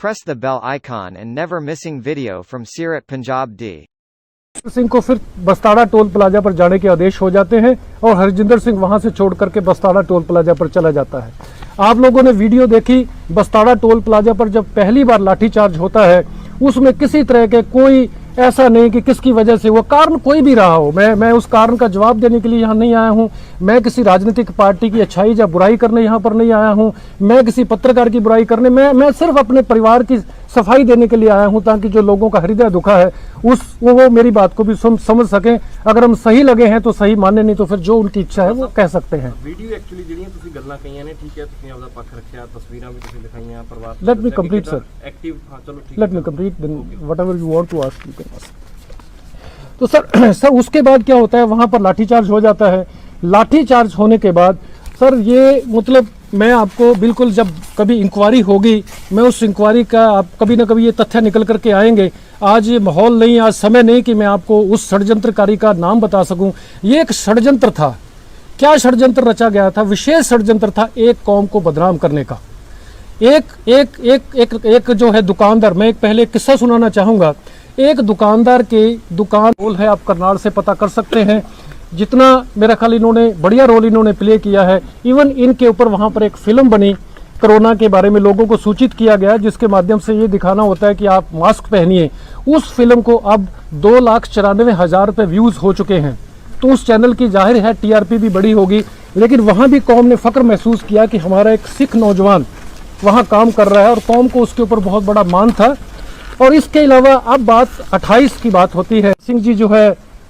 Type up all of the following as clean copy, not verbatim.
Press the bell icon and never missing video from Sirat Punjab D. Singh को फिर Bastara toll plaza पर जाने के आदेश हो जाते हैं और हरजिंदर सिंह वहां से छोड़ करके बस्ताड़ा टोल प्लाजा पर चला जाता है। आप लोगों ने वीडियो देखी, बस्ताड़ा टोल प्लाजा पर जब पहली बार लाठीचार्ज होता है उसमें किसी तरह के कोई ऐसा नहीं कि किसकी वजह से, वो कारण कोई भी रहा हो, मैं उस कारण का जवाब देने के लिए यहाँ नहीं आया हूँ। मैं किसी राजनीतिक पार्टी की अच्छाई या बुराई करने यहाँ पर नहीं आया हूँ। मैं किसी पत्रकार की बुराई करने, मैं सिर्फ अपने परिवार की सफाई देने के लिए आया हूँ ताकि जो लोगों का हृदय दुखा है वो मेरी बात को भी समझ सकें। अगर हम सही लगे हैं तो सही माने, नहीं तो फिर जो उनकी इच्छा है वो कह सकते हैं। वीडियो एक्चुअली ਜਿਹੜੀਆਂ ਤੁਸੀਂ ਗੱਲਾਂ ਕਹੀਆਂ ਨੇ, ਠੀਕ ਹੈ, ਤੁਸੀਂ ਆਪਦਾ ਪੱਖ ਰੱਖਿਆ, ਤਸਵੀਰਾਂ ਵੀ ਤੁਸੀਂ ਦਿਖਾਈਆਂ ਪਰਿਵਾਰ। Let me complete, sir. Active, हाँ चलो ठीक। Let me complete, then whatever you want to ask you can ask. तो सर उसके बाद क्या होता है, वहां पर लाठीचार्ज हो जाता है। लाठीचार्ज होने के बाद सर ये मतलब मैं आपको बिल्कुल, जब कभी इंक्वायरी होगी मैं उस इंक्वायरी का आप कभी ना कभी ये तथ्य निकल करके आएंगे। आज ये माहौल नहीं, आज समय नहीं कि मैं आपको उस षड्यंत्रकारी का नाम बता सकूं। ये एक षड्यंत्र था। क्या षड्यंत्र रचा गया था? विशेष षड्यंत्र था एक कौम को बदनाम करने का। एक जो है दुकानदार, मैं एक पहले एक किस्सा सुनाना चाहूंगा। एक दुकानदार के दुकान रोल है, आप करनाल से पता कर सकते हैं। जितना मेरा ख्याल इन्होंने बढ़िया रोल इन्होंने प्ले किया है। इवन इनके ऊपर वहां पर एक फिल्म बनी, कोरोना के बारे में लोगों को सूचित किया गया, जिसके माध्यम से ये दिखाना होता है कि आप मास्क पहनिए। उस फिल्म को अब 2,94,000 रुपये व्यूज हो चुके हैं। तो उस चैनल की जाहिर है टीआरपी भी बड़ी होगी, लेकिन वहां भी कौम ने फख्र महसूस किया कि हमारा एक सिख नौजवान वहां काम कर रहा है और कौम को उसके ऊपर बहुत बड़ा मान था। और इसके अलावा अब बात 28 की बात होती है। सिंह जी जो है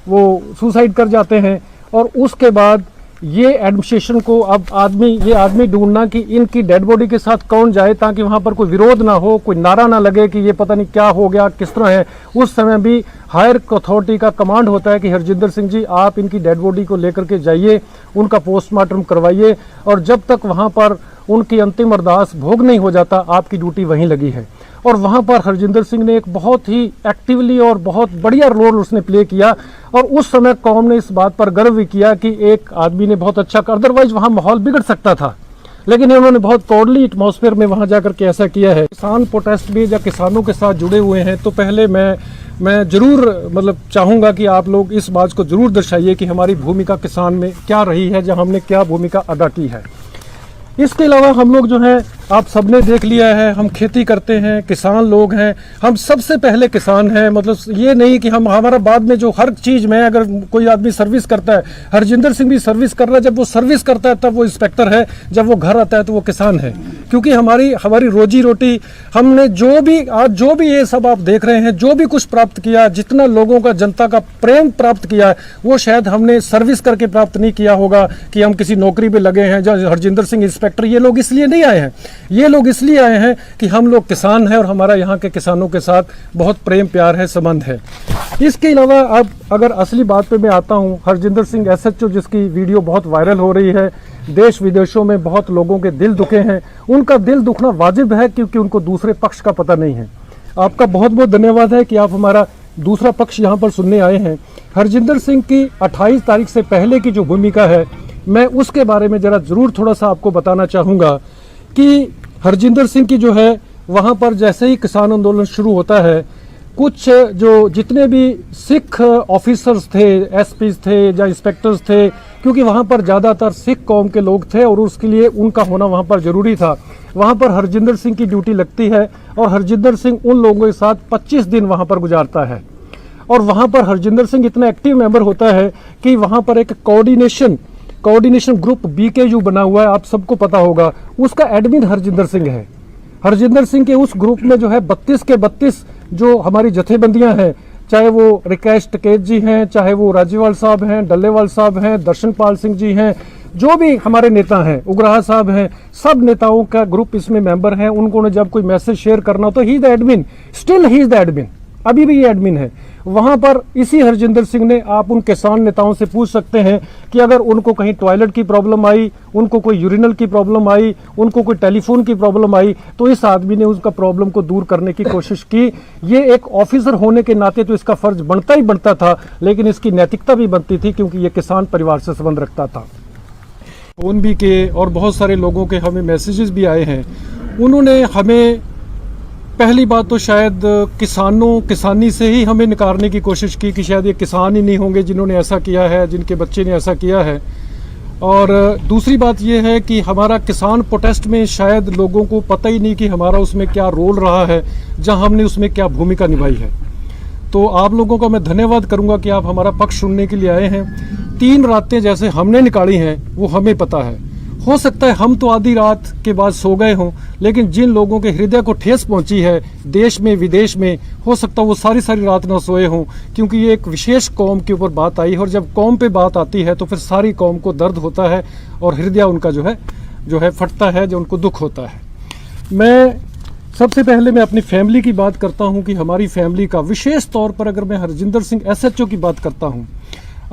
वो सुसाइड कर जाते हैं और उसके बाद ये एडमिनिस्ट्रेशन को अब ये आदमी ढूंढना कि इनकी डेड बॉडी के साथ कौन जाए ताकि वहां पर कोई विरोध ना हो, कोई नारा ना लगे कि ये पता नहीं क्या हो गया, किस तरह है। उस समय भी हायर अथॉरिटी का कमांड होता है कि हरजिंदर सिंह जी आप इनकी डेड बॉडी को लेकर के जाइए, उनका पोस्टमार्टम करवाइए, और जब तक वहां पर उनकी अंतिम अरदास भोग नहीं हो जाता आपकी ड्यूटी वहीं लगी है। और वहां पर हरजिंदर सिंह ने एक बहुत ही एक्टिवली और बहुत बढ़िया रोल उसने प्ले किया। और उस समय कौम ने इस बात पर गर्व भी किया कि एक आदमी ने बहुत अच्छा, अदरवाइज वहां माहौल बिगड़ सकता था, लेकिन इन्होंने बहुत कॉर्डली एटमॉस्फेयर में वहां जाकर के ऐसा किया है। किसान प्रोटेस्ट भी या किसानों के साथ जुड़े हुए हैं, तो पहले मैं जरूर मतलब चाहूंगा कि आप लोग इस बात को जरूर दर्शाइए कि हमारी भूमिका किसान में क्या रही है, जहां हमने क्या भूमिका अदा की है। इसके अलावा हम लोग जो है, आप सबने देख लिया है, हम खेती करते हैं, किसान लोग हैं, हम सबसे पहले किसान हैं। मतलब ये नहीं कि हमारा बाद में जो हर चीज़ में अगर कोई आदमी सर्विस करता है, हरजिंदर सिंह भी सर्विस कर रहा है। जब वो सर्विस करता है तब वो इंस्पेक्टर है, जब वो घर आता है तो वो किसान है। क्योंकि हमारी रोजी रोटी, हमने जो भी ये सब आप देख रहे हैं, जो भी कुछ प्राप्त किया, जितना लोगों का, जनता का प्रेम प्राप्त किया, वो शायद हमने सर्विस करके प्राप्त नहीं किया होगा कि हम किसी नौकरी पे लगे हैं। जो हरजिंदर सिंह इंस्पेक्टर, ये लोग इसलिए नहीं आए हैं, ये लोग इसलिए आए हैं कि हम लोग किसान हैं और हमारा यहाँ के किसानों के साथ बहुत प्रेम प्यार है, संबंध है। इसके अलावा अब अगर असली बात पे मैं आता हूँ, हरजिंदर सिंह एसएचओ जिसकी वीडियो बहुत वायरल हो रही है, देश विदेशों में बहुत लोगों के दिल दुखे हैं। उनका दिल दुखना वाजिब है क्योंकि उनको दूसरे पक्ष का पता नहीं है। आपका बहुत बहुत धन्यवाद है कि आप हमारा दूसरा पक्ष यहाँ पर सुनने आए हैं। हरजिंदर सिंह की 28 तारीख से पहले की जो भूमिका है, मैं उसके बारे में जरा जरूर थोड़ा सा आपको बताना चाहूँगा कि हरजिंदर सिंह की जो है वहाँ पर जैसे ही किसान आंदोलन शुरू होता है, कुछ जो जितने भी सिख ऑफिसर्स थे, एसपीज थे या इंस्पेक्टर्स थे, क्योंकि वहाँ पर ज़्यादातर सिख कौम के लोग थे और उसके लिए उनका होना वहाँ पर ज़रूरी था। वहाँ पर हरजिंदर सिंह की ड्यूटी लगती है और हरजिंदर सिंह उन लोगों के साथ 25 दिन वहाँ पर गुजारता है। और वहाँ पर हरजिंदर सिंह इतना एक्टिव मेंबर होता है कि वहाँ पर एक कोऑर्डिनेशन ग्रुप बीकेयू बना हुआ है, आप सबको पता होगा। उसका एडमिन हरजिंदर सिंह है। हरजिंदर सिंह के उस ग्रुप में जो है 32 के 32 जो हमारी जथेबंदियां हैं, चाहे वो रिकेश टिकैत जी हैं, चाहे वो राजीवाल साहब हैं, डल्लेवाल साहब हैं, दर्शनपाल सिंह जी हैं, जो भी हमारे नेता हैं, उग्राहा साहब हैं, सब नेताओं का ग्रुप इसमें मेंबर है। उनको जब कोई मैसेज शेयर करना हो तो he is the admin, still he is the admin, अभी भी ये एडमिन है। वहां पर इसी हरजिंदर सिंह ने, आप उन किसान नेताओं से पूछ सकते हैं कि अगर उनको कहीं टॉयलेट की प्रॉब्लम आई, उनको कोई यूरिनल की प्रॉब्लम आई, उनको कोई टेलीफोन की प्रॉब्लम आई, तो इस आदमी ने उसका प्रॉब्लम को दूर करने की कोशिश की। ये एक ऑफिसर होने के नाते तो इसका फर्ज बनता ही बनता था, लेकिन इसकी नैतिकता भी बनती थी क्योंकि ये किसान परिवार से संबंध रखता था। फोन भी के और बहुत सारे लोगों के हमें मैसेजेस भी आए हैं। उन्होंने हमें पहली बात तो शायद किसानी से ही हमें निकारने की कोशिश की कि शायद ये किसान ही नहीं होंगे जिन्होंने ऐसा किया है, जिनके बच्चे ने ऐसा किया है। और दूसरी बात ये है कि हमारा किसान प्रोटेस्ट में शायद लोगों को पता ही नहीं कि हमारा उसमें क्या रोल रहा है, जहां हमने उसमें क्या भूमिका निभाई है। तो आप लोगों का मैं धन्यवाद करूंगा कि आप हमारा पक्ष सुनने के लिए आए हैं। 3 रातें जैसे हमने निकाली हैं वो हमें पता है। हो सकता है हम तो आधी रात के बाद सो गए हों, लेकिन जिन लोगों के हृदय को ठेस पहुंची है देश में विदेश में, हो सकता है वो सारी रात ना सोए हों, क्योंकि ये एक विशेष कौम के ऊपर बात आई है। और जब कौम पे बात आती है तो फिर सारी कौम को दर्द होता है और हृदय उनका जो है फटता है, जो उनको दुख होता है। मैं सबसे पहले मैं अपनी फैमिली की बात करता हूं कि हमारी फैमिली का, विशेष तौर पर अगर मैं हरजिंदर सिंह SHO की बात करता हूं,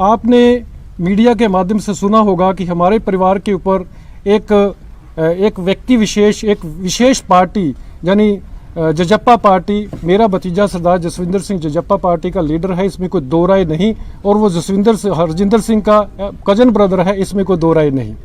आपने मीडिया के माध्यम से सुना होगा कि हमारे परिवार के ऊपर एक व्यक्ति विशेष, एक विशेष पार्टी यानी जजप्पा पार्टी, मेरा भतीजा सरदार जसविंदर सिंह जजप्पा पार्टी का लीडर है, इसमें कोई दो राय नहीं। और वो हरजिंदर सिंह का कजन ब्रदर है, इसमें कोई दो राय नहीं।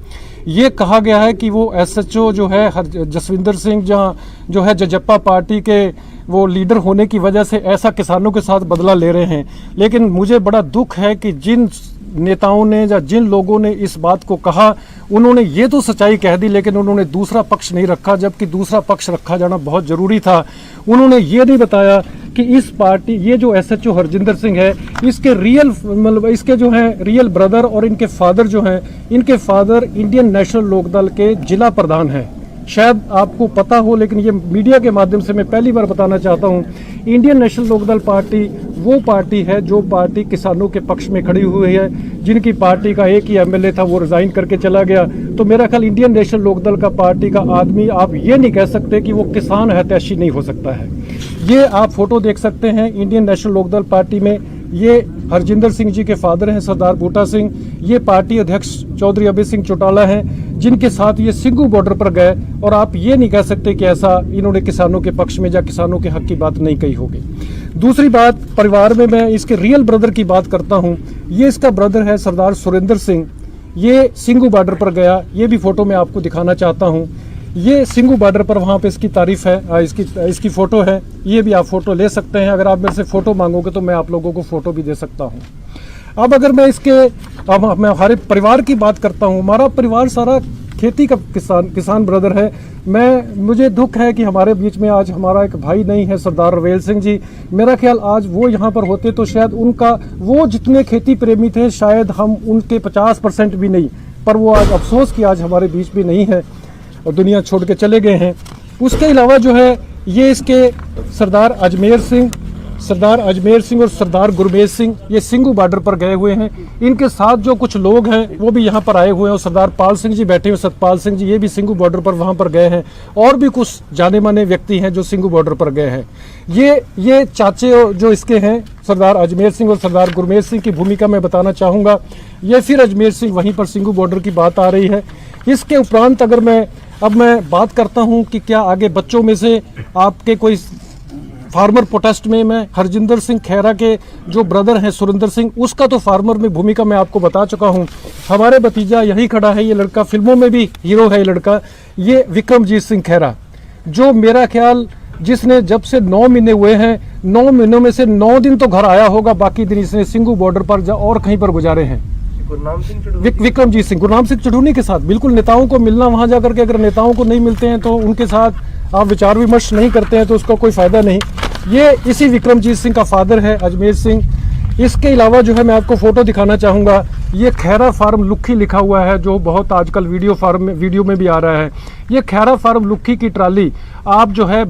ये कहा गया है कि वो SHO जो है जसविंदर सिंह जो है जजप्पा पार्टी के वो लीडर होने की वजह से ऐसा किसानों के साथ बदला ले रहे हैं। लेकिन मुझे बड़ा दुख है कि जिन नेताओं ने या जिन लोगों ने इस बात को कहा, उन्होंने ये तो सच्चाई कह दी, लेकिन उन्होंने दूसरा पक्ष नहीं रखा, जबकि दूसरा पक्ष रखा जाना बहुत जरूरी था। उन्होंने ये नहीं बताया कि इस पार्टी, ये जो SHO हरजिंदर सिंह है, इसके इसके जो है रियल ब्रदर और इनके फादर जो हैं, इनके फादर इंडियन नेशनल लोकदल के जिला प्रधान हैं। शायद आपको पता हो, लेकिन ये मीडिया के माध्यम से मैं पहली बार बताना चाहता हूँ। इंडियन नेशनल लोकदल पार्टी वो पार्टी है जो पार्टी किसानों के पक्ष में खड़ी हुई है, जिनकी पार्टी का एक ही MLA था, वो रिजाइन करके चला गया। तो मेरा ख्याल इंडियन नेशनल लोकदल का पार्टी का आदमी, आप ये नहीं कह सकते कि वो किसान हितैषी नहीं हो सकता है। ये आप फोटो देख सकते हैं इंडियन नेशनल लोकदल पार्टी में, ये हरजिंदर सिंह जी के फादर हैं सरदार बूटा सिंह, ये पार्टी अध्यक्ष चौधरी अभय सिंह चौटाला हैं, जिनके साथ ये सिंगू बॉर्डर पर गए। और आप ये नहीं कह सकते कि ऐसा इन्होंने किसानों के पक्ष में या किसानों के हक की बात नहीं कही होगी। दूसरी बात, परिवार में मैं इसके रियल ब्रदर की बात करता हूँ। ये इसका ब्रदर है सरदार सुरेंद्र सिंह, ये सिंगू बॉर्डर पर गया। ये भी फोटो मैं आपको दिखाना चाहता हूँ। ये सिंगू बॉर्डर पर वहाँ पे इसकी तारीफ है, इसकी फोटो है। ये भी आप फोटो ले सकते हैं। अगर आप मेरे से फोटो मांगोगे तो मैं आप लोगों को फोटो भी दे सकता हूँ। अब अगर मैं मैं हमारे परिवार की बात करता हूँ, हमारा परिवार सारा खेती का किसान ब्रदर है। मुझे दुख है कि हमारे बीच में आज हमारा एक भाई नहीं है, सरदार रवेल सिंह जी। मेरा ख्याल आज वो यहाँ पर होते तो शायद वो जितने खेती प्रेमी थे, शायद हम उनके 50% भी नहीं, पर वो आज अफसोस कि आज हमारे बीच भी नहीं है और दुनिया छोड़ के चले गए हैं। उसके अलावा जो है ये इसके सरदार अजमेर सिंह और सरदार गुरमेज सिंह, ये सिंगू बॉर्डर पर गए हुए हैं। इनके साथ जो कुछ लोग हैं वो भी यहाँ पर आए हुए हैं। और सरदार पाल सिंह जी बैठे हुए, सतपाल सिंह जी, ये भी सिंगू बॉर्डर पर वहाँ पर गए हैं। और भी कुछ जाने माने व्यक्ति हैं जो सिंगू बॉर्डर पर गए हैं। ये चाचे जो इसके हैं सरदार अजमेर सिंह और सरदार गुरमेज सिंह की भूमिका मैं बताना चाहूँगा। ये फिर अजमेर सिंह, वहीं पर सिंगू बॉर्डर की बात आ रही है। इसके उपरांत अगर मैं बात करता हूं कि क्या आगे बच्चों में से आपके कोई फार्मर प्रोटेस्ट में, मैं हरजिंदर सिंह खैरा के जो ब्रदर हैं सुरेंद्र सिंह, उसका तो फार्मर में भूमिका मैं आपको बता चुका हूं। हमारे भतीजा यही खड़ा है, ये लड़का फिल्मों में भी हीरो है। ये लड़का, ये विक्रमजीत सिंह खैरा, जो मेरा ख्याल जिसने जब से 9 महीने हुए हैं, 9 महीनों में से 9 दिन तो घर आया होगा, बाकी दिन इसने सिंगू बॉर्डर पर और कहीं पर गुजारे हैं। विक्रमजीत सिंह, गुरनाम सिंह चढ़ूनी के साथ बिल्कुल नेताओं को मिलना, वहां जाकर के अगर नेताओं को नहीं मिलते हैं तो उनके साथ आप विचार विमर्श नहीं करते हैं तो उसका कोई फायदा नहीं। ये इसी विक्रमजीत सिंह का फादर है अजमेर सिंह। इसके अलावा जो है मैं आपको फोटो दिखाना चाहूँगा, ये खैरा फार्म लुक्खी लिखा हुआ है, जो बहुत आजकल वीडियो में भी आ रहा है। ये खैरा फार्म लुक्खी की ट्राली आप जो है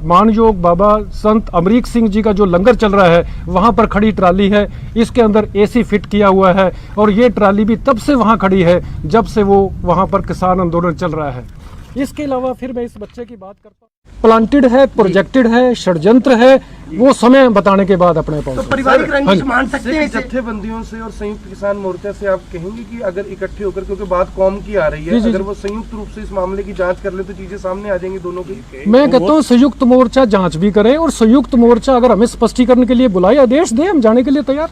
मानयोग बाबा संत अमरीक सिंह जी का जो लंगर चल रहा है वहाँ पर खड़ी ट्राली है। इसके अंदर AC फिट किया हुआ है और ये ट्राली भी तब से वहाँ खड़ी है जब से वो वहाँ पर किसान आंदोलन चल रहा है। इसके अलावा फिर मैं इस बच्चे की बात करता हूँ। प्लांटेड है, प्रोजेक्टेड है, षड्यंत्र है, वो समय बताने के बाद अपने पास। तो पारिवारिक रंजिश मान सकते हैं जत्थेबंदियों से और संयुक्त किसान मोर्चा से आप कहेंगे कि अगर इकट्ठे होकर, क्योंकि बात कौम की आ रही है, अगर वो संयुक्त रूप से इस मामले की जांच कर ले तो चीजें सामने आ जाएंगी दोनों की। मैं कहता हूँ संयुक्त मोर्चा जांच भी करे और संयुक्त मोर्चा अगर हमें स्पष्टीकरण के लिए बुलाए, आदेश दे, हम जाने के लिए तैयार।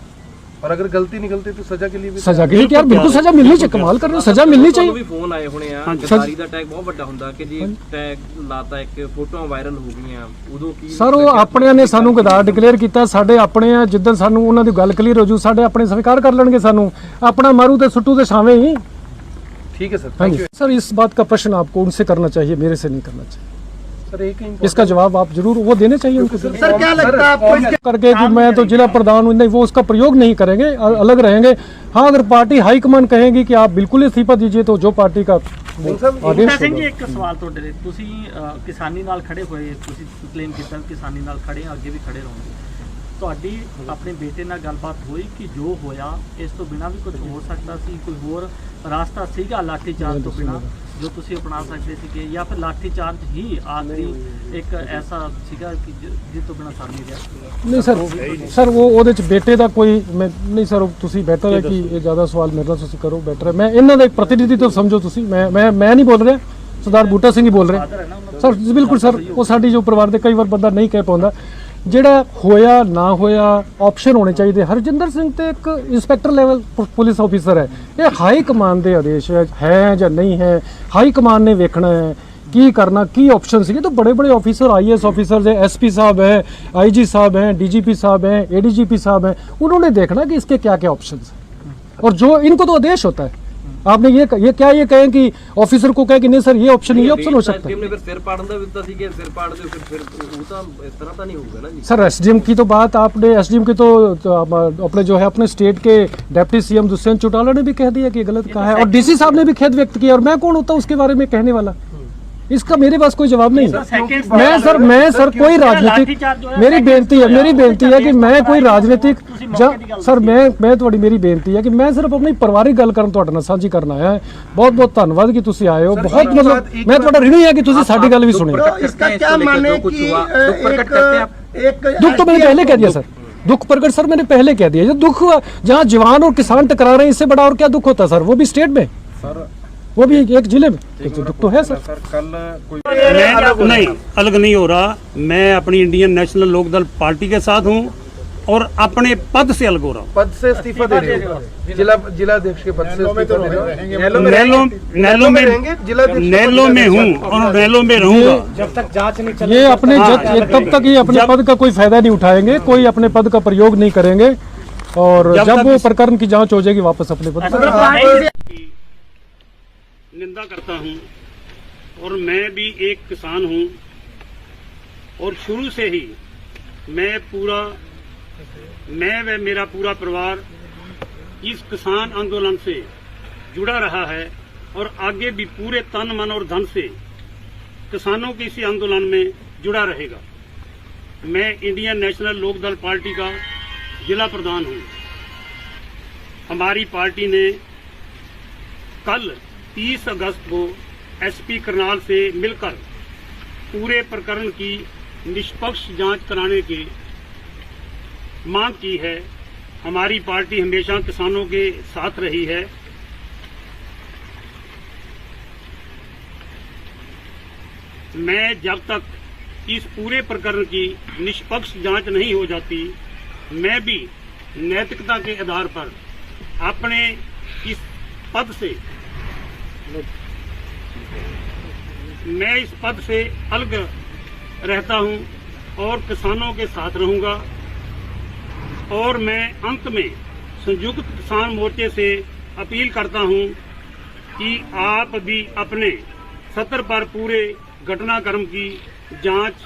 और अगर गलती निकलती तो सजा के लिए भी सजा के लिए यार बिल्कुल सजा मिलनी चाहिए, कमाल कर रहे हो, सजा मिलनी चाहिए। ਵੀ ਫੋਨ ਆਏ ਹੋਣੇ ਆ ਗਦਾਰੀ ਦਾ ਟੈਗ ਬਹੁਤ ਵੱਡਾ ਹੁੰਦਾ ਕਿ ਜੀ ਟੈਗ ਲਾਤਾ ਇੱਕ ਫੋਟੋਆਂ ਵਾਇਰਲ ਹੋ ਗਈਆਂ ਉਦੋਂ ਕੀ ਸਰ ਉਹ ਆਪਣਿਆਂ ਨੇ ਸਾਨੂੰ ਗਦਾਰ ਡਿਕਲੇਅਰ ਕੀਤਾ, ਸਾਡੇ ਆਪਣੇ ਆ, ਜਿੱਦਣ ਸਾਨੂੰ ਉਹਨਾਂ ਦੀ ਗੱਲ ਕਲੀਅਰ ਹੋ ਜੂ ਸਾਡੇ ਆਪਣੇ ਸਵੀਕਾਰ ਕਰ ਲੈਣਗੇ ਸਾਨੂੰ, ਆਪਣਾ ਮਾਰੂ ਤੇ ਸੁੱਟੂ ਤੇ ਛਾਵੇਂ ਹੀ। ठीक है सर, हाँ थैंक जी यू सर, इस बात का प्रश्न आपको उनसे करना चाहिए, मेरे से नहीं करना चाहिए। सर। एक इसका जवाब आप जरूर वो देने चाहिए उनको। सर क्या लगता है आपको करके कि मैं तो जिला प्रधान हूं, नहीं वो उसका प्रयोग नहीं करेंगे, अलग रहेंगे। हाँ अगर पार्टी हाईकमान कहेगी कि आप बिल्कुल इस्तीफा दीजिए तो जो पार्टी का आदेश ਸਿੰਘ ਜੀ ਇੱਕ ਸਵਾਲ ਤੁਹਾਡੇ ਲਈ, ਤੁਸੀਂ ਕਿਸਾਨੀ ਨਾਲ ਖੜੇ ਹੋਏ, ਤੁਸੀਂ ਕਲੇਮ ਕੀਤਾ ਕਿਸਾਨੀ ਨਾਲ ਖੜੇ ਆ, ਅੱਗੇ ਵੀ ਖੜੇ ਰਹੋਗੇ। ਤੁਹਾਡੀ ਆਪਣੇ ਬੇਟੇ ਨਾਲ ਗੱਲਬਾਤ ਹੋਈ ਕਿ ਜੋ ਹੋਇਆ ਇਸ ਤੋਂ ਬਿਨਾਂ ਵੀ ਕੁਝ ਹੋ ਸਕਦਾ ਸੀ, ਕੋਈ ਹੋਰ ਰਸਤਾ ਸੀਗਾ ਲਾਠੀ ਚਾਰਜ ਤੋਂ ਬਿਨਾਂ ਜੋ ਤੁਸੀਂ ਅਪਣਾ ਸਕਦੇ ਸੀਗੇ, ਜਾਂ ਫਿਰ ਲਾਠੀ ਚਾਰਜ ਹੀ ਆਖਰੀ ਇੱਕ ਐਸਾ ਸੀਗਾ ਕਿ ਜਿਸ ਤੋਂ ਬਿਨਾਂ ਸਰ ਨਹੀਂ ਰਿਹਾ? ਨਹੀਂ ਸਰ ਉਹ ਉਹਦੇ ਚ ਬੇਟੇ ਦਾ ਕੋਈ ਨਹੀਂ ਸਰ, ਤੁਸੀਂ ਬੈਟਰ ਹੈ ਕਿ ਇਹ ਜ਼ਿਆਦਾ ਸਵਾਲ ਮੇਰੇ ਨਾਲ ਤੁਸੀਂ ਕਰੋ, ਬੈਟਰ ਹੈ। ਮੈਂ ਇਹਨਾਂ ਦਾ ਇੱਕ ਪ੍ਰਤੀਨਿਧੀ ਤੋਂ ਸਮਝੋ ਤੁਸੀਂ, ਮੈਂ ਨਹੀਂ ਬੋਲ ਰਿਹਾ, ਸਰਦਾਰ ਬੂਟਾ ਸਿੰਘ ਹੀ ਬੋਲ ਰਹੇ ਸਰ। ਬਿਲਕੁਲ ਸਰ, ਉਹ ਸਾਡੀ ਜੋ ਪਰਿਵਾਰ ਦੇ ਕਈ ਵਾਰ ਬੰਦਾ ਨਹੀਂ ਕਹਿ ਪਾਉਂਦਾ, ਜਿਹੜਾ ਹੋਇਆ ਨਾ ਹੋਇਆ ਆਪਸ਼ਨ ਹੋਣੇ ਚਾਹੀਦੇ। ਹਰਜਿੰਦਰ ਸਿੰਘ ਤੇ ਇੱਕ ਇੰਸਪੈਕਟਰ ਲੈਵਲ ਪੁਲਿਸ ਆਫੀਸਰ ਹੈ, ਇਹ ਹਾਈ ਕਮਾਨ ਦੇ ਆਦੇਸ਼ ਹੈ ਜਾਂ ਨਹੀਂ ਹੈ, ਹਾਈ ਕਮਾਨ ਨੇ ਵੇਖਣਾ ਹੈ ਕੀ करना, की ऑप्शन है। तो बड़े बड़े ऑफिसर IAS ऑफिसर है, SP साहब है, IG साहब हैं, DGP साहब हैं, ADGP साहब हैं, उन्होंने देखना कि इसके क्या क्या ऑप्शन हैं, और जो इनको तो आदेश होता है। आपने ये कहें कि ऑफिसर को कहे कि नहीं सर ये ऑप्शन हो सकता है। ਸਿਰ ਪਾੜਨ ਦਾ ਵੀ ਦਿੱਤਾ ਸੀ ਕਿ ਸਿਰ ਪਾੜ ਦਿਓ, ਫਿਰ ਉਹ ਤਾਂ ਇਸ ਤਰ੍ਹਾਂ ਤਾਂ ਨਹੀਂ ਹੋਊਗਾ ਨਾ ਜੀ। सर SDM की तो बात आपने, SDM की तो अपने जो है अपने स्टेट के डिप्टी CM दुष्यंत चौटाला ने भी कह दिया कि गलत कहा है, और DC साहब ने भी खेद व्यक्त किया, और मैं कौन होता हूँ उसके बारे में कहने वाला? इसका मेरे पास कोई जवाब नहीं है। मैं सर कोई राजनीतिक, मेरी बेनती है कि मैं कोई राजनीतिक सर मैं थोड़ी मेरी बेनती है कि मैं सिर्फ अपनी परिवारिक गल करन ਤੁਹਾਡੇ ਨਾਲ ਸਾਂਝੀ ਕਰਨ ਆਇਆ। बहुत बहुत धन्यवाद कि ਤੁਸੀਂ ਆਏ ਹੋ, बहुत मतलब मैं ਤੁਹਾਡਾ ऋणी है कि ਤੁਸੀਂ ਸਾਡੀ ਗੱਲ ਵੀ ਸੁਣੀ। इसका क्या माने कि दुख तो मैंने पहले कह दिया सर, दुख प्रकट सर मैंने पहले कह दिया। जो दुख जहाँ जवान और किसान टकरा रहे हैं इससे बड़ा और क्या दुख होता है सर, वो भी स्टेट में, वो भी एक जिले में, तो दुख तो है सर। कल कोई नहीं अलग नहीं हो रहा, मैं अपनी इंडियन नेशनल लोकदल पार्टी के साथ हूं और अपने पद से अलग हो रहा हूं। पद से इस्तीफा दे रहे हो, जिला अध्यक्ष के पद से इस्तीफा दे रहे हो? नैलो में हूं और नैलो में रहूंगा जब तक जांच नहीं चल, ये अपने तब तक ये अपने पद का कोई फायदा नहीं उठाएंगे, कोई अपने पद का प्रयोग नहीं करेंगे, और जब वो प्रकरण की जांच हो जाएगी वापस अपने पद पर। निंदा करता हूं, और मैं भी एक किसान हूं, और शुरू से ही मैं व मेरा पूरा परिवार इस किसान आंदोलन से जुड़ा रहा है, और आगे भी पूरे तन मन और धन से किसानों के इसी आंदोलन में जुड़ा रहेगा। मैं इंडियन नेशनल लोकदल पार्टी का जिला प्रधान हूं। हमारी पार्टी ने कल 30 अगस्त को SP करनाल से मिलकर पूरे प्रकरण की निष्पक्ष जांच कराने की मांग की है। हमारी पार्टी हमेशा किसानों के साथ रही है। मैं जब तक इस पूरे प्रकरण की निष्पक्ष जांच नहीं हो जाती, मैं भी नैतिकता के आधार पर अपने इस पद से अलग रहता हूं और किसानों के साथ रहूंगा। और मैं अंत में संयुक्त किसान मोर्चे से अपील करता हूं कि आप भी अपने सत्र पर पूरे घटनाक्रम की जांच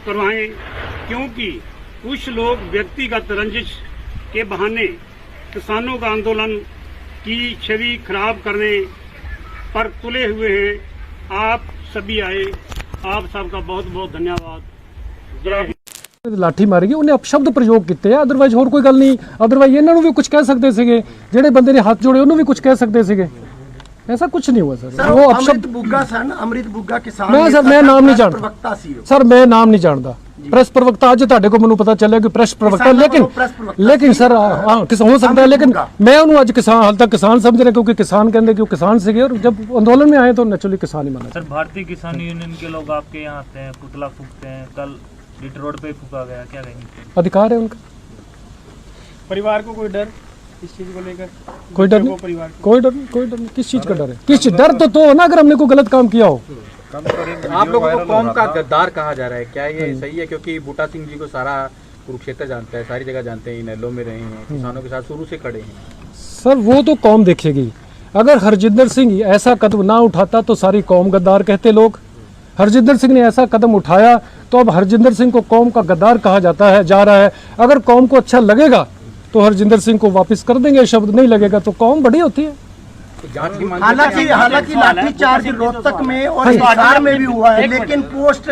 करवाएं, क्योंकि कुछ लोग व्यक्तिगत रंजिश के बहाने किसानों का आंदोलन की छवि खराब करने पर तुले हुए हैं। आप सभी आए, आप सबका बहुत बहुत धन्यवाद। जय हिंद। ਲਾਠੀ ਮਾਰੇਗੀ ਉਹਨੇ ਅਪਸ਼ਬਦ ਪ੍ਰਯੋਗ ਕੀਤੇ ਆ, ਅਦਰਵਾਈਜ਼ ਹੋਰ ਕੋਈ ਗੱਲ ਨਹੀਂ। ਅਦਰਵਾਈਜ਼ ਇਹਨਾਂ ਨੂੰ ਵੀ ਕੁਝ ਕਹਿ ਸਕਦੇ ਸੀਗੇ, ਜਿਹੜੇ ਬੰਦੇ ਨੇ ਹੱਥ ਜੋੜੇ ਉਹਨੂੰ ਵੀ ਕੁਝ ਕਹਿ ਸਕਦੇ ਸੀਗੇ। ऐसा कुछ नहीं हुआ सर। वो अमृत बुग्गा सन, अमृत बुग्गा किसान मैं सर मैं नाम नहीं जानता प्रवक्ता सी सर, मैं नाम नहीं जानता। प्रेस प्रवक्ता आज ਤੁਹਾਡੇ को ਮੈਨੂੰ पता चलिया कि प्रेस प्रवक्ता, लेकिन सर हाँ किस हो सकता है, लेकिन मैं उन्होंने आज किसान हाल तक किसान समझ रहे, क्योंकि किसान कहते कि वो किसान से, और जब आंदोलन में आए तो नेचुरली किसान ही माना। सर भारतीय किसान यूनियन के लोग आपके यहाँ आते हैं, पुतला फूकते हैं, कल डिट रोड पे फूका गया, क्या कहेंगे? अधिकार है उनका। परिवार को कोई डर इस चीज को लेकर? कोई डर नहीं, परिवार कोई डर नहीं, कोई डर नहीं। किस चीज़ का डर है? किस चीज़ डर तो हो ना, अगर हमने कोई गलत काम किया हो। आप लोगों को कौम का गद्दार कहा जा रहा है, क्या ये सही है? क्योंकि बूटा सिंह जी को सारा कुरुक्षेत्र जानता है, सारी जगह जानते हैं, इनेलो में रहे हैं, किसानों के साथ शुरू से खड़े हैं। सर वो तो कौम देखेगी। अगर हरजिंदर सिंह ऐसा कदम ना उठाता तो सारी कौम गद्दार कहते लोग। हरजिंदर सिंह ने ऐसा कदम उठाया तो अब हरजिंदर सिंह को कौम का गद्दार कहा जाता है, जा रहा है। अगर कौम को अच्छा लगेगा तो हरजिंदर सिंह को वापस कर देंगे, शब्द नहीं लगेगा तो कौम बड़ी होती है। हालांकि लाठीचार्ज रोहतक में और हिसार में भी हुआ है, लेकिन पोस्ट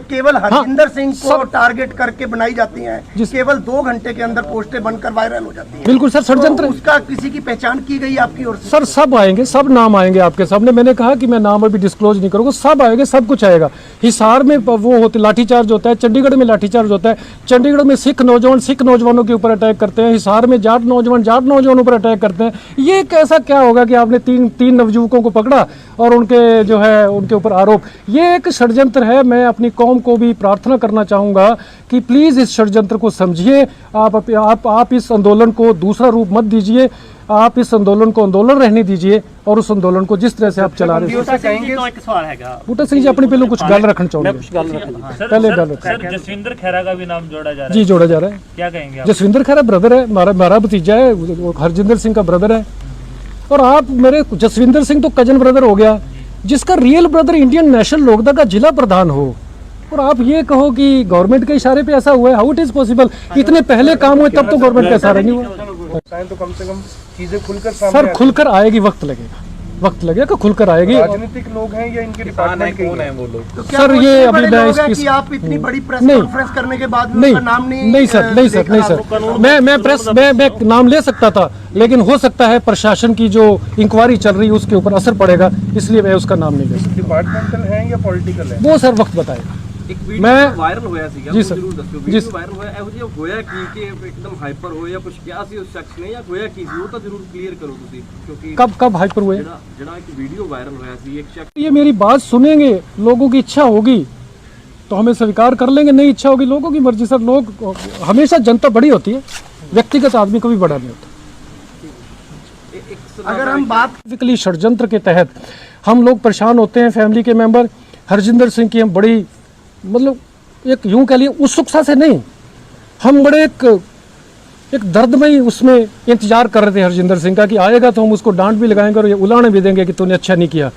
केवल हरजिंदर सिंह को टारगेट करके बनाई जाती हैं। केवल 2 घंटे के अंदर पोस्टें बनकर वायरल हो जाती हैं। बिल्कुल सर, षड्यंत्र। तो उसका किसी की पहचान की गई आपकी ओर से? सर सब आएंगे, सब नाम आएंगे आपके सामने। मैंने कहा कि मैं नाम अभी डिस्क्लोज नहीं करूंगा, सब आएंगे, सब कुछ आएगा। हिसार में वो होते लाठीचार्ज होता है, चंडीगढ़ में लाठीचार्ज होता है। चंडीगढ़ में सिख नौजवानों के ऊपर अटैक करते हैं, हिसार में जाट नौजवानों पर अटैक करते हैं। ये कैसा क्या होगा कि आपने तीन नवयुवकों को पकड़ा और उनके जो है उनके ऊपर आरोप? ये एक षड्यंत्र है। मैं अपनी कौम को भी प्रार्थना करना चाहूंगा कि प्लीज इस षड्यंत्र को समझिए। आप इस आंदोलन को दूसरा रूप मत दीजिए। आप इस आंदोलन को आंदोलन रहने दीजिए और उस आंदोलन को जिस तरह से आप चला रहे हैं। बूटा सिंह जी अपने पहले कुछ गल रखना चाहूंगे, पहले गल। जसविंदर खैरा का भी नाम जोड़ा जा रहा है। जी जोड़ा जा रहा है। क्या कहेंगे आप? जसविंदर खैरा ब्रदर है, हमारा भतीजा है, हरजिंदर सिंह का ब्रदर है। और आप मेरे जसविंदर सिंह तो कजन ब्रदर हो गया, जिसका real brother Indian National Lokdal का जिला प्रधान हो, और आप ये कहो कि गवर्नमेंट के इशारे पे ऐसा हुआ है। How it is possible? इतने पहले काम हुए तब तो गवर्नमेंट का इशारा नहीं हुआ। तो कम से कम चीजें खुलकर सामने सर खुलकर आएगी, वक्त लगेगा, खुलकर आएगी। राजनीतिक लोग हैं या इनके डिपार्टमेंट कौन है वो लोग? तो सर ये अभी मैं कि आप इतनी बड़ी प्रेस कॉन्फ्रेंस करने के बाद भी उसका नाम नहीं सर मैं नाम ले सकता था, लेकिन हो सकता है प्रशासन की जो इंक्वायरी चल रही है उसके ऊपर असर पड़ेगा, इसलिए मैं उसका नाम नहीं ले सकता। डिपार्टमेंटल है या पॉलिटिकल है वो सर वक्त बताएगा। एक वीडियो वायरल होया सीगा, जी वो सर, जरूर दस्यो। जी वीडियो सर। वायरल होया एहो जिहा होया कि एकदम हाइपर होया कुछ क्या सी उस शख्स ने या होया की सी, वो तो जरूर क्लियर करो तुसी, क्योंकि कब हाइपर हुए? जड़ा एक वीडियो वायरल होया सी एक शख्स। ये मेरी बात सुनेंगे, लोगों की इच्छा होगी तो हमें स्वीकार कर लेंगे, नहीं इच्छा होगी लोगों की मर्जी। सर लोग हमेशा, जनता बड़ी होती है, व्यक्तिगत आदमी कभी बड़ा नहीं होता। अगर हम बात बेसिकली षड्यंत्र के तहत हम लोग परेशान होते हैं, फैमिली के मेंबर। हरजिंदर सिंह की हम बड़ी मतलब एक यूं कह लिए उत्सुकता से नहीं, हम बड़े एक दर्दमयी उसमें इंतजार कर रहे थे हरजिंदर सिंह का कि आएगा तो हम उसको डांट भी लगाएंगे और ये उलाने भी देंगे कि तूने अच्छा नहीं किया।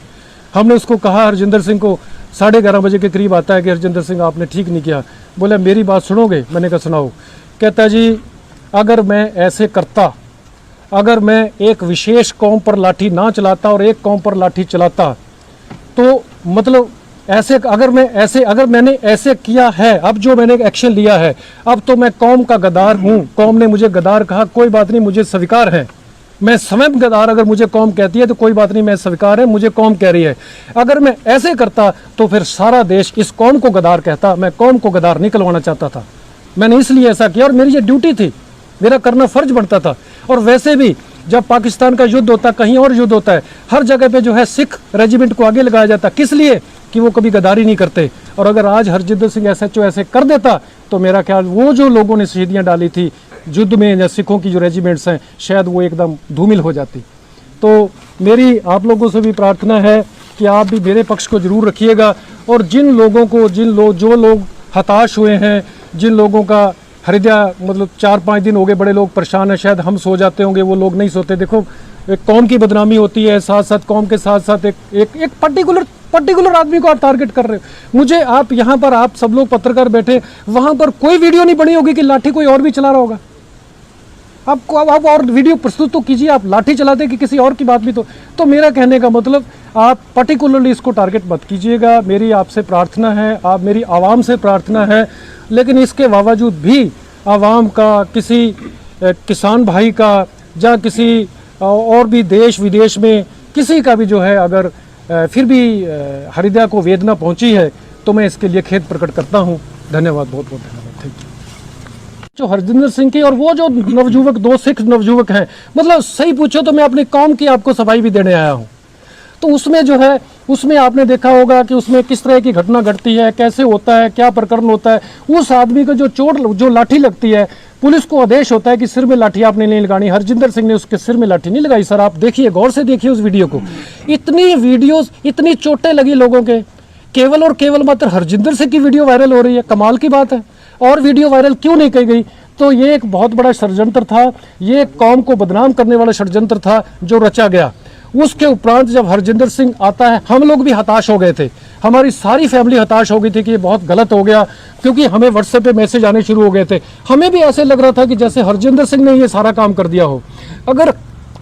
हमने उसको कहा, हरजिंदर सिंह को 11:30 बजे के करीब आता है कि हरजिंदर सिंह आपने ठीक नहीं किया। बोले मेरी बात सुनोगे? मैंने कहा सुनाओ। कहता जी अगर मैं ऐसे करता, अगर मैं एक विशेष कौम पर लाठी ना चलाता और एक कौम पर लाठी चलाता तो मतलब ऐसे अगर मैंने ऐसे किया है, अब जो मैंने एक्शन लिया है, अब तो मैं कौम का गद्दार हूँ। कौम ने मुझे गद्दार कहा, कोई बात नहीं, मुझे स्वीकार है। मैं स्वयं गद्दार, अगर मुझे कौम कहती है तो कोई बात नहीं, मैं स्वीकार है, मुझे कौम कह रही है। अगर मैं ऐसे करता तो फिर सारा देश इस कौम को गद्दार कहता। मैं कौम को गद्दार निकलवाना चाहता था, मैंने इसलिए ऐसा किया और मेरी ये ड्यूटी थी, मेरा करना फर्ज बनता था। और वैसे भी जब पाकिस्तान का युद्ध होता, कहीं और युद्ध होता है, हर जगह पे जो है सिख रेजिमेंट को आगे लगाया जाता, किस लिए? कि वो कभी गद्दारी नहीं करते। और अगर आज हरजिंदर सिंह SHO ऐसे कर देता तो मेरा ख्याल वो जो लोगों ने शहीदियाँ डाली थी युद्ध में या सिखों की जो रेजिमेंट्स हैं, शायद वो एकदम धूमिल हो जाती। तो मेरी आप लोगों से भी प्रार्थना है कि आप भी मेरे पक्ष को जरूर रखिएगा। और जिन लोगों को जो लोग हताश हुए हैं, जिन लोगों का हृदय मतलब 4-5 दिन हो गए, बड़े लोग परेशान हैं, शायद हम सो जाते होंगे, वो लोग नहीं सोते। देखो एक कौम की बदनामी होती है, साथ साथ कौम के साथ साथ एक पर्टिकुलर आदमी को आप टारगेट कर रहे हो। मुझे आप यहाँ पर आप सब लोग पत्रकार बैठे, वहाँ पर कोई वीडियो नहीं बनी होगी कि लाठी कोई और भी चला रहा होगा। आप और वीडियो प्रस्तुत तो कीजिए, आप लाठी चलाते कि किसी और की बात भी तो मेरा कहने का मतलब आप पर्टिकुलरली इसको टारगेट मत कीजिएगा। मेरी आपसे प्रार्थना है, आप मेरी आवाम से प्रार्थना है। लेकिन इसके बावजूद भी आवाम का, किसी किसान भाई का, या किसी और भी देश विदेश में किसी का भी जो है अगर फिर भी हृदय को वेदना पहुंची है तो मैं इसके लिए खेद प्रकट करता हूं। धन्यवाद, बहुत बहुत धन्यवाद। Thank you. जो हरजिंदर सिंह की और वो जो नवयुवक, 2 सिख नवयुवक हैं, मतलब सही पूछो तो मैं अपनी कौम की आपको सफाई भी देने आया हूँ। तो उसमें जो है, उसमें आपने देखा होगा कि उसमें किस तरह की घटना घटती है, कैसे होता है, क्या प्रकरण होता है। उस आदमी को जो चोट, जो लाठी लगती है, पुलिस को आदेश होता है कि सिर में लाठी आपने नहीं लगानी। हरजिंदर सिंह ने उसके सिर में लाठी नहीं लगाई। सर आप देखिए, गौर से देखिए उस वीडियो को। इतनी वीडियोस, इतनी चोटें लगी लोगों के, केवल और केवल मात्र हरजिंदर सिंह की वीडियो वायरल हो रही है। कमाल की बात है। और वीडियो वायरल क्यों नहीं की गई? तो ये एक बहुत बड़ा षड्यंत्र था, ये कौम को बदनाम करने वाला षड्यंत्र था जो रचा गया। उसके उपरांत जब हरजिंदर सिंह आता है, हम लोग भी हताश हो गए थे, हमारी सारी फैमिली हताश हो गई थी कि ये बहुत गलत हो गया, क्योंकि हमें व्हाट्सएप पे मैसेज आने शुरू हो गए थे। हमें भी ऐसे लग रहा था कि जैसे हरजिंदर सिंह ने ये सारा काम कर दिया हो। अगर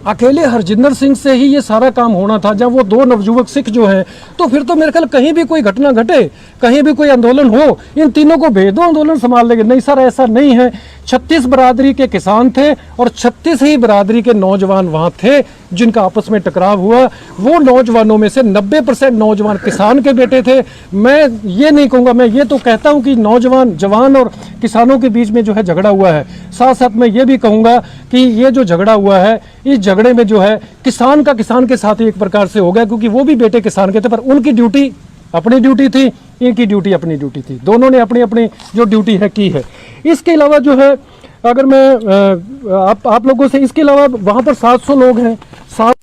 अकेले हरजिंदर सिंह से ही ये सारा काम होना था, जब वो 2 नवयुवक सिख जो हैं, तो फिर तो मेरे ख्याल कहीं भी कोई घटना घटे, कहीं भी कोई आंदोलन हो, इन तीनों को भेज दो, आंदोलन संभाल लेंगे। नहीं सर, ऐसा नहीं है। 36 बरादरी के किसान थे और 36 ही बरादरी के नौजवान वहाँ थे जिनका आपस में टकराव हुआ। वो नौजवानों में से 90% नौजवान किसान के बेटे थे। मैं ये नहीं कहूँगा, मैं ये तो कहता हूँ कि नौजवान, जवान और किसानों के बीच में जो है झगड़ा हुआ है। साथ साथ मैं ये भी कहूँगा कि ये जो झगड़ा हुआ है, इस झगड़े में जो है किसान का किसान के साथ ही एक प्रकार से हो गया, क्योंकि वो भी बेटे किसान के थे, पर उनकी ड्यूटी अपनी ड्यूटी थी, इनकी ड्यूटी अपनी ड्यूटी थी। दोनों ने अपनी अपनी जो ड्यूटी है की है। इसके अलावा जो है, अगर मैं आप लोगों से, इसके अलावा वहाँ पर 700 लोग हैं। 7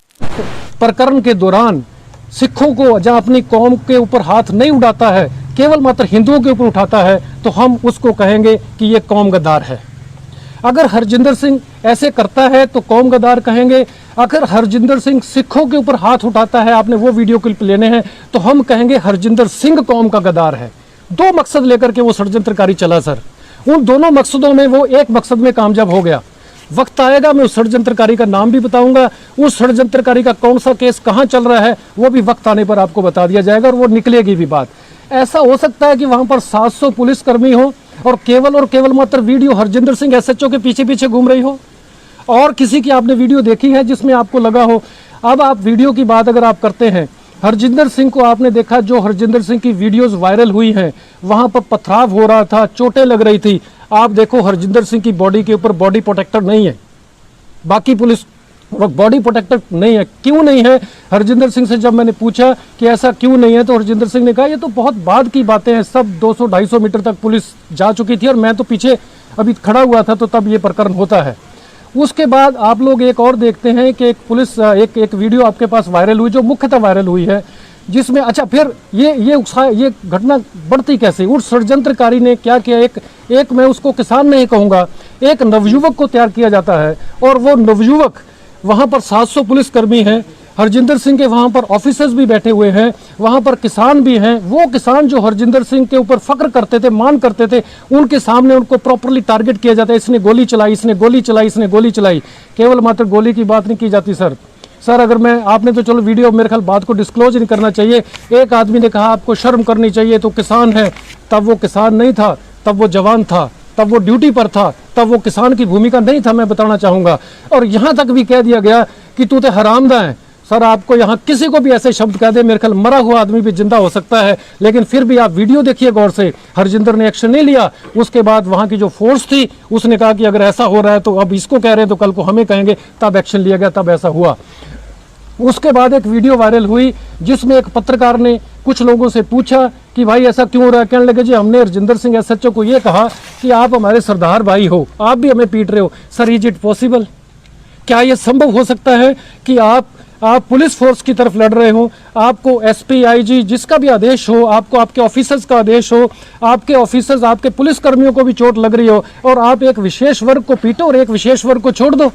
प्रकरण के दौरान सिखों को जहाँ अपनी कौम के ऊपर हाथ नहीं उठाता है, केवल मात्र हिंदुओं के ऊपर उठाता है, तो हम उसको कहेंगे कि ये कौम गद्दार है। अगर हरजिंदर सिंह ऐसे करता है तो कौम गद्दार कहेंगे। अगर हरजिंदर सिंह सिखों के ऊपर हाथ उठाता है, आपने वो वीडियो क्लिप लेने हैं, तो हम कहेंगे हरजिंदर सिंह कौम का गद्दार है। 2 मकसद लेकर के वो षड्यंत्रकारी चला सर। उन दोनों मकसदों में वो एक मकसद में कामयाब हो गया। वक्त आएगा, मैं उस षड्यंत्रकारी का नाम भी बताऊंगा। उस षड्यंत्रकारी का कौन सा केस कहाँ चल रहा है, वो भी वक्त आने पर आपको बता दिया जाएगा, और वो निकलेगी भी बात। ऐसा हो सकता है कि वहां पर 700 पुलिसकर्मी हो और केवल मात्र वीडियो हरजिंदर सिंह SHO के पीछे पीछे घूम रही हो, और किसी की आपने वीडियो देखी है जिसमें आपको लगा हो। अब आप वीडियो की बात अगर आप करते हैं, हरजिंदर सिंह को आपने देखा, जो हरजिंदर सिंह की वीडियोस वायरल हुई हैं, वहां पर पथराव हो रहा था, चोटें लग रही थी। आप देखो हरजिंदर सिंह की बॉडी के ऊपर बॉडी प्रोटेक्टर नहीं है, बाकी पुलिस बॉडी प्रोटेक्टर नहीं है। क्यों नहीं है? हरजिंदर सिंह से जब मैंने पूछा कि ऐसा क्यों नहीं है, तो हरजिंदर सिंह ने कहा ये तो बहुत बाद की बातें हैं, सब 200-250 मीटर तक पुलिस जा चुकी थी और मैं तो पीछे अभी खड़ा हुआ था, तो तब ये प्रकरण होता है। उसके बाद आप लोग एक और देखते हैं कि एक वीडियो आपके पास वायरल हुई, जो मुख्यतः वायरल हुई है, जिसमें अच्छा फिर ये घटना बढ़ती कैसे? उस षड्यंत्रकारी ने क्या किया? एक मैं उसको किसान नहीं कहूँगा, एक नवयुवक को तैयार किया जाता है, और वो नवयुवक, वहाँ पर 700 पुलिसकर्मी हैं, हरजिंदर सिंह के वहाँ पर ऑफिसर्स भी बैठे हुए हैं, वहाँ पर किसान भी हैं। वो किसान जो हरजिंदर सिंह के ऊपर फख्र करते थे, मान करते थे, उनके सामने उनको प्रॉपरली टारगेट किया जाता है। इसने गोली चलाई, इसने गोली चलाई, इसने गोली चलाई। केवल मात्र गोली की बात नहीं की जाती सर। अगर मैं, आपने तो चलो वीडियो, मेरे ख्याल बात को डिस्क्लोज नहीं करना चाहिए। एक आदमी ने कहा आपको शर्म करनी चाहिए, तो किसान है, तब वो किसान नहीं था, तब वो जवान था, तब वो ड्यूटी पर था, तब वो किसान की भूमिका नहीं था, मैं बताना चाहूँगा। और यहाँ तक भी कह दिया गया कि तू तो हरामदा है। सर आपको यहाँ किसी को भी ऐसे शब्द कह दे, मेरे ख्याल मरा हुआ आदमी भी जिंदा हो सकता है, लेकिन फिर भी आप वीडियो देखिए गौर से। हरजिंदर ने एक्शन नहीं लिया। उसके बाद वहाँ की जो फोर्स थी, उसने कहा कि अगर ऐसा हो रहा है तो अब इसको कह रहे हैं तो कल को हमें कहेंगे, तब एक्शन लिया गया, तब ऐसा हुआ। उसके बाद एक वीडियो वायरल हुई जिसमें एक पत्रकार ने कुछ लोगों से पूछा कि भाई ऐसा क्यों हो रहा है? कहने लगे जी हमने हरजिंदर सिंह SHO को ये कहा कि आप हमारे सरदार भाई हो, आप भी हमें पीट रहे हो। Sir is it possible? क्या ये संभव हो सकता है कि आप पुलिस फोर्स की तरफ लड़ रहे हो, आपको SP IG जिसका भी आदेश हो, आपको आपके ऑफिसर्स का आदेश हो, आपके ऑफिसर्स, आपके पुलिसकर्मियों को भी चोट लग रही हो, और आप एक विशेष वर्ग को पीटो और एक विशेष वर्ग को छोड़ दो?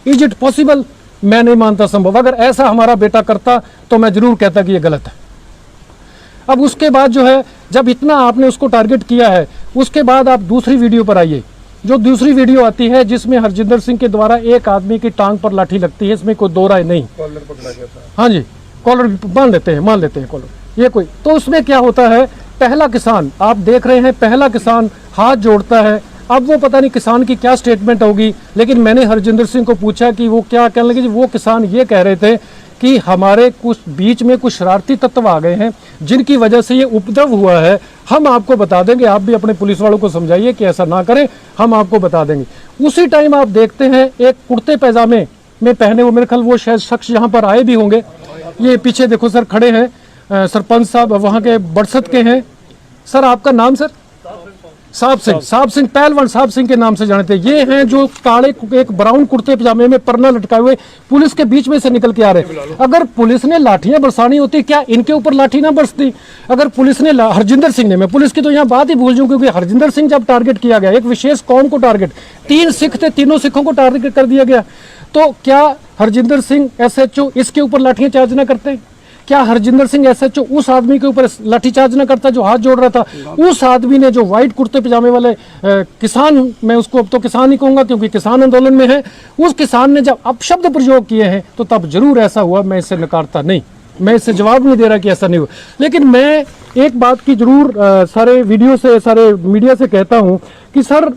Is it possible? मैं नहीं मानता संभव। अगर ऐसा हमारा बेटा करता तो मैं जरूर कहता कि ये गलत है। अब उसके बाद जो है, जब इतना आपने उसको टारगेट किया है, उसके बाद आप दूसरी वीडियो पर आइए। जो दूसरी वीडियो आती है जिसमें हरजिंदर सिंह के द्वारा एक आदमी की टांग पर लाठी लगती है, इसमें कोई दो राय नहीं। कॉलर पकड़ा गया था। हाँ जी, कॉलर मान लेते हैं कॉलर, ये कोई। तो उसमें क्या होता है, पहला किसान आप देख रहे हैं, पहला किसान हाथ जोड़ता है। अब वो पता नहीं किसान की क्या स्टेटमेंट होगी, लेकिन मैंने हरजिंदर सिंह को पूछा कि वो क्या कहने लगे। वो किसान ये कह रहे थे कि हमारे कुछ बीच में कुछ शरारती तत्व आ गए हैं जिनकी वजह से ये उपद्रव हुआ है, हम आपको बता देंगे, आप भी अपने पुलिस वालों को समझाइए कि ऐसा ना करें, हम आपको बता देंगे। उसी टाइम आप देखते हैं एक कुर्ते पैजामे में पहने हुए, मेरे ख्याल वो शायद शख्स यहाँ पर आए भी होंगे, ये पीछे देखो सर खड़े हैं, सरपंच साहब वहाँ के बरसत के हैं। सर आपका नाम? सर साहब सिंह पहलवान साहब सिंह के नाम से जानते हैं। ये हैं जो काले एक ब्राउन कुर्ते पजामे में परना लटकाए हुए पुलिस के बीच में से निकल के आ रहे। अगर पुलिस ने लाठियां बरसानी होती, क्या इनके ऊपर लाठी ना बरसती? अगर पुलिस ने हरजिंदर सिंह ने, मैं पुलिस की तो यहाँ बात ही भूल जाऊं, क्योंकि हरजिंदर सिंह जब टारगेट किया गया, एक विशेष कौम को टारगेट, 3 सिख थे, तीनों सिखों को टारगेट कर दिया गया, तो क्या हरजिंदर सिंह SHO इसके ऊपर लाठियां चार्ज ना करते? क्या हरजिंदर सिंह SHO उस आदमी के ऊपर लाठीचार्ज न करता जो हाथ जोड़ रहा था? उस आदमी ने, जो व्हाइट कुर्ते पजामे वाले किसान, मैं उसको अब तो किसान ही कहूंगा क्योंकि किसान आंदोलन में है, उस किसान ने जब अपशब्द प्रयोग किए हैं तो तब जरूर ऐसा हुआ। मैं इससे नकारता नहीं, मैं इससे जवाब नहीं दे रहा कि ऐसा नहीं हुआ, लेकिन मैं एक बात की जरूर सारे वीडियो से, सारे मीडिया से कहता हूं कि सर,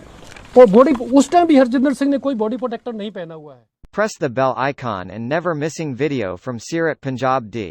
बॉडी उस टाइम भी हरजिंदर सिंह ने कोई बॉडी प्रोटेक्टर नहीं पहना हुआ है। Press the bell icon and never missing video from Sirat Punjab D.